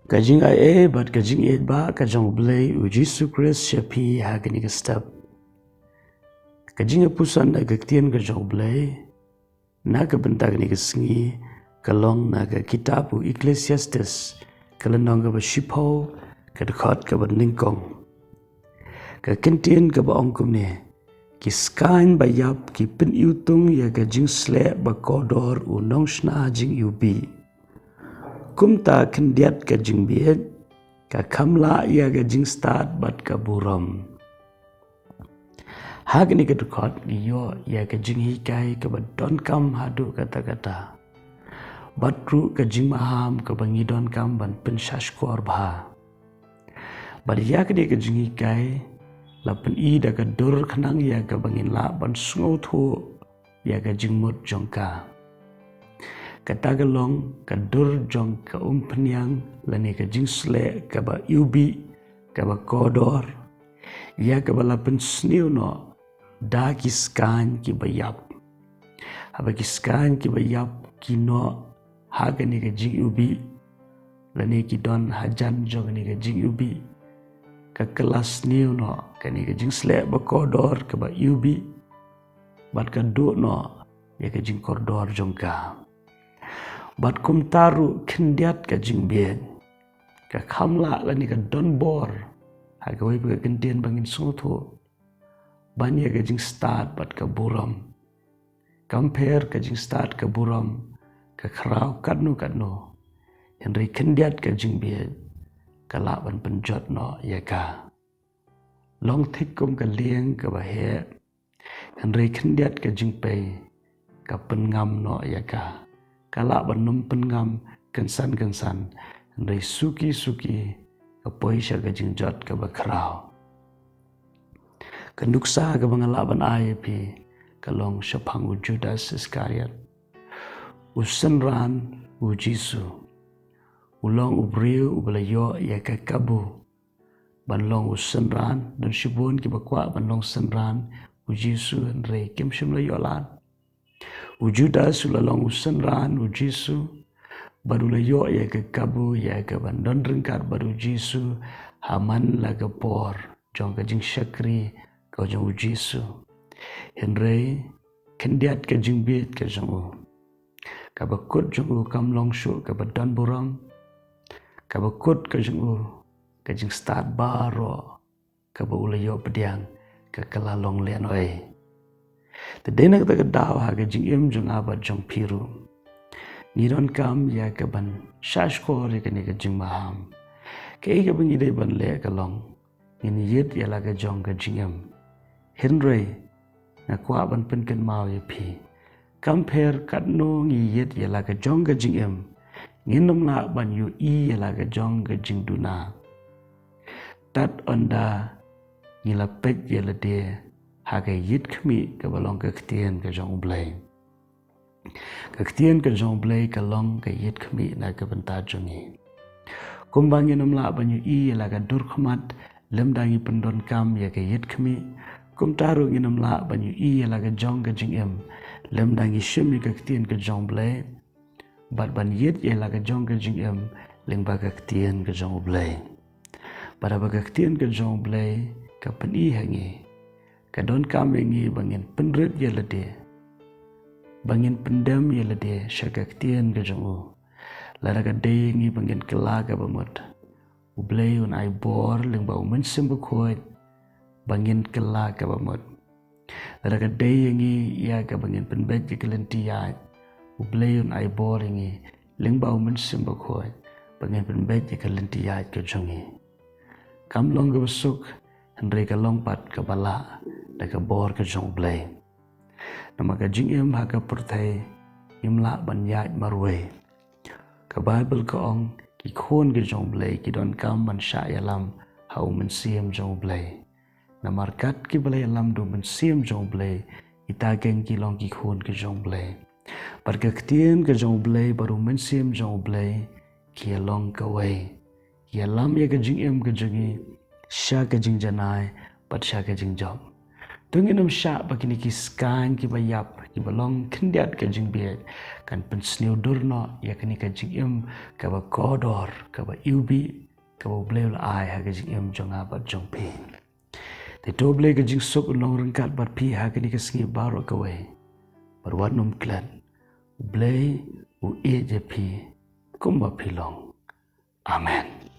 Kajing ai bat kajing et ba kajong blay u Jesu Christ shapi hagani ka step. Kajing pusan na gaktian kajong blay na ka bentag ni kasengi kalong na ka kitabu Ecclesiastes kalanong ka ba shipaw kadakot ka ba ningkong. Ka kentian ka ba ongkum ni ki skain ba yap ki pin iutung ya kajing sle ba kodor u nong shna jing yubi. Kumta kendiat ka jing biet ka kamla ya ka jing start bat ka buram. Hagni ka dukot iyo ya ka jing hikai ka ba don kam hadu kata-kata. Batru ka jing maham ka ba ngidon kam ban pen shashkor bha. Bad ya ka di ka jing hikai la pen i da ka dur kanang ya ka bangin la ban sungaw thu ya ka jing mut jongka. Katagalong ka dur jong ka penyang lani ka jing sle ka ba yubi ka ba kodor ya ka ba lapen sniu no da ki skan ki ba yap haba ki skan ki ba yap ki no haga ni ka jing yubi lani ki don hajan jong ni ka jing yubi ka kelas sniu no ka ni ka jing sle ba kodor ka ba yubi bat ka do no ya ka jing kodor jong ka. Bat kum taru kendiat ka jing bien ka kamla lani ka don bor hagawai ka kendian bangin sungutu banya ka jing start bat ka buram compare ka jing start ka buram ka khrau kadnu henry kendiat ka jing bien ka laban penjot no ya ka long thikum ka lieng ka bahe henry kendiat ka jing pe ka pengam no ya ka kala banum pengam kensan ndai suki ka poisha ka jingjot ka bakrao kanduksa ka bangalaban ayapi kalong syapang Judas Iskariot usenran u Jisu ulong ubriu ubalayo ya ka kabu banlong usenran dan shibun ki bakwa banlong senran u Jisu ndai kimshim layo lan u Judas ulalong usenran u Jisu baru layo ya ke kabu ya ke bandon ringkat baru Jisu haman laga por jong ka jing syakri kau jong u Jisu henry kendiat ka jing biet ka jong u ka bakut jong u kam long shu ka badan buram ka bakut ka jong u ka jing start baro ka ba ulayo pediang ka kalalong lian oi. Tedenak tak daw ha ka jing im jong abat jong piru. Nidon kam ya ka ban shashkor ya ka ni ka jing maham. Ka ika bang idai ban le ka long. Ngini yit ya la ka jong ka jing im. Henry na kwa ban pen kan mau ya pi. Compare kat no ngi yit ya la ka jong ka jing im. Nginom la ban yu i ya la ka jong ka jing duna. Tat onda ngila pek ya la de haga yit kami ka balong ka ktien ka jong blay. Ka ktien ka jong blay ka long ka yit kami na ka banta jongi. Kumbangin la banyu i la ka dur khamat lem dangi pendon kam ya ka yit kami. Kum taru nginam la banyu i la ka jong ka jing em lem dangi shim ka ktien ka jong blay. Bat ban yit ya la ka jong ka jing em leng ba ka ktien ka jong blay. Pada ba ka ktien ka jong blay ka pen i hangi. Kadon kami ngi bangin penrit ya lade. Bangin pendam ya lade syakak tien ke jongu. Lara ka day ngi bangin kelaga bamut. Ublay un ay bor leng ba umensim bukoy. Bangin kelaga bamut. Lara ka day ngi ya ka bangin penbet ya kelentiyat. Ublay un ay bor ngi leng ba umensim bukoy. Bangin penbet ya kelentiyat ke jongi. Kam long ka besuk. Henry ka longpat ka bala. Da ka bor ka jong blay. Nama ka jing im ha ka purtay imla ban yait marway. Ka Bible ka ong ki khon ka jong blay ki don kam ban sya yalam hau men siem jong blay. Namarkat ki balay yalam do men siem jong blay itageng ki long ki khon ka jong blay. Par ka ktien ka jong blay baru men siem jong blay ki long ka way. Ki yalam ya ka jing im ka jongi sya ka jing janay pat sya ka jing job. Tungin syak bagi kiskan ki bayap ki balong kendiat ka jing biat kan pensniu durno ya kini ka jing ka ba kodor ka ba iubi ka ba bleu ai ha ka jing jonga ba jongpe. Te doble ka jing sok long rengkat bar pi ha kini ka singi baro ka we. Barwat num klan blei u e je pi kumba pilong. Amen.